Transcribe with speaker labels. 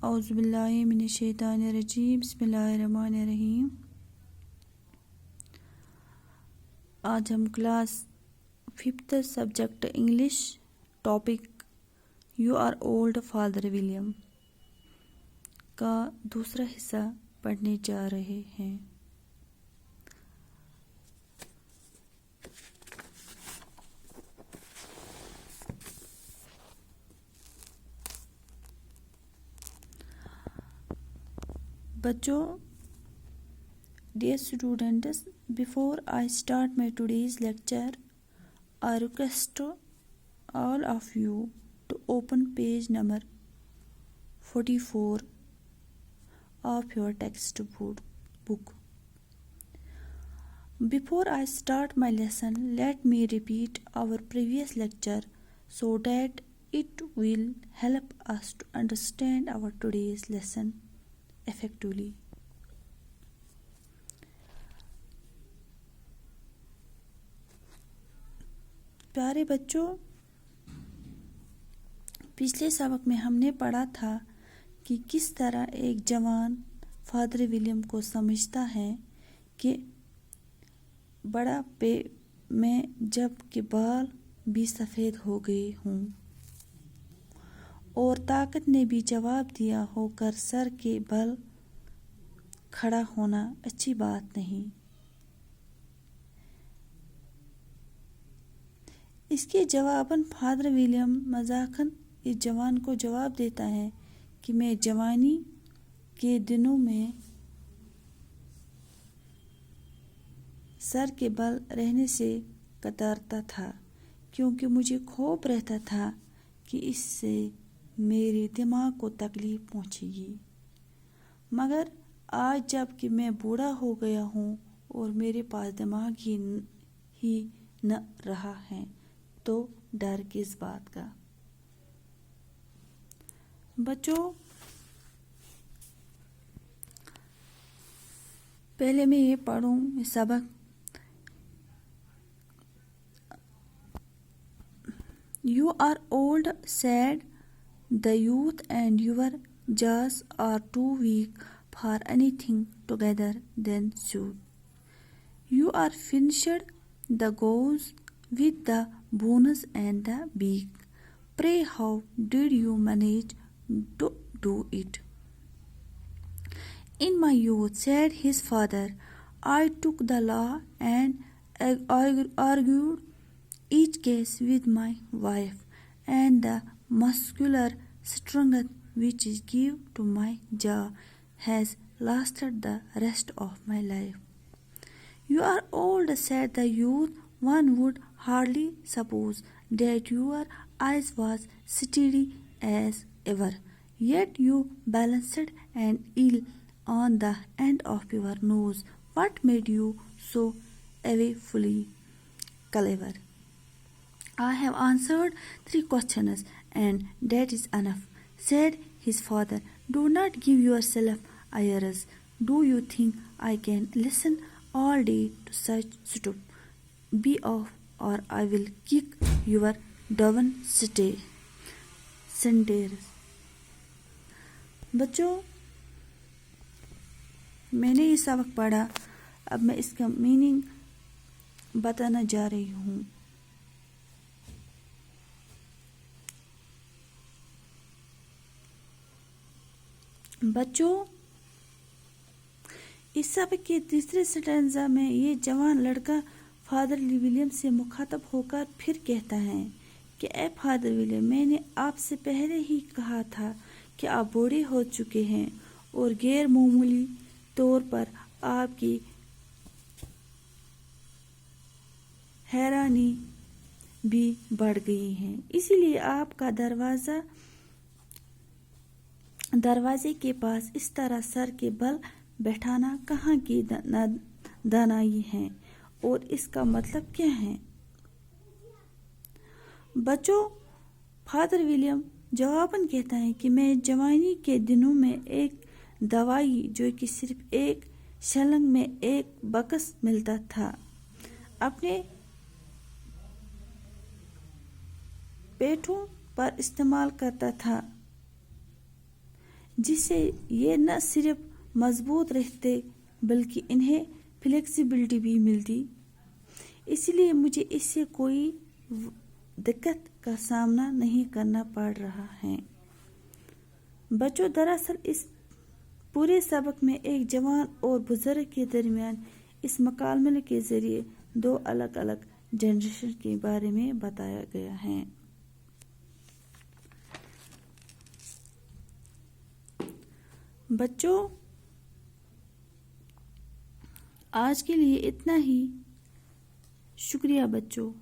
Speaker 1: اعوذ باللہ من الشیطان الرجیم، بسم اللہ الرحمن الرحیم۔ آج ہم class 5th subject English topic you are old father William کا دوسرا حصہ پڑھنے جا رہے ہیں۔ بچوں، dear students, before I start my today's lecture, I request all of you to open page number 44 of your textbook. Before I start my lesson, let me repeat our previous lecture so that it will help us to understand our today's lesson effectively. پیارے بچوں، پچھلے سبق میں ہم نے پڑھا تھا کہ کس طرح ایک جوان فادر ولیم کو سمجھتا ہے کہ بڑھاپے میں جب کہ بال بھی سفید ہو گئے ہوں اور طاقت نے بھی جواب دیا ہو کر سر کے بل کھڑا ہونا اچھی بات نہیں۔ اس کے جواباً فادر ولیم مذاقاً اس جوان کو جواب دیتا ہے کہ میں جوانی کے دنوں میں سر کے بل رہنے سے کتراتا تھا کیونکہ مجھے خوف رہتا تھا کہ اس سے میرے دماغ کو تکلیف پہنچے گی، مگر آج جب کہ میں بوڑھا ہو گیا ہوں اور میرے پاس دماغ ہی نہ رہا ہے تو ڈر کس بات کا۔ بچوں، پہلے میں یہ پڑھوں سبق۔ You are old, said the youth, and your jaws are too weak for anything together than shoot. You are finished the goose with the bones and the beak. Pray, how did you manage to do it? In my youth, said his father, I took the law and argued each case with my wife, and the muscular strength which is given to my jaw has lasted the rest of my life. You are old, said the youth. One would hardly suppose that your eyes was steady as ever, yet you balanced an eel on the end of your nose. What made you so awfully clever? I have answered 3 questions, and that is enough, said his father. Do not give yourself airs. Do you think I can listen all day to such stuff? Be off, or I will kick your downstairs. بچوں، میں نے یہ سبق پڑھا، اب میں اس کا meaning بتانا جا رہی ہوں۔ بچوں، اس سبق کے تیسرے سٹینزا میں یہ جوان لڑکا فادر ولیم سے مخاطب ہو کر پھر کہتا ہے کہ اے فادر ولیم، میں نے آپ سے پہلے ہی کہا تھا کہ آپ بوڑھے ہو چکے ہیں اور غیر معمولی طور پر آپ کی حیرانی بھی بڑھ گئی ہے، اسی لیے آپ کا دروازے کے پاس اس طرح سر کے بل بیٹھانا کہاں کی دانائی ہے اور اس کا مطلب کیا ہے؟ بچوں، فادر ولیم جواباً کہتا ہے کہ میں جوانی کے دنوں میں ایک دوائی جو کہ صرف ایک شلنگ میں ایک بکس ملتا تھا اپنے پیٹھوں پر استعمال کرتا تھا، جس سے یہ نہ صرف مضبوط رہتے بلکہ انہیں فلیکسیبلٹی بھی ملتی، اس لیے مجھے اس سے کوئی دقت کا سامنا نہیں کرنا پڑ رہا ہے۔ بچوں، دراصل اس پورے سبق میں ایک جوان اور بزرگ کے درمیان اس مکالمے کے ذریعے دو الگ الگ جنریشن کے بارے میں بتایا گیا ہے۔ بچوں، آج کے لیے اتنا ہی۔ شکریہ بچوں۔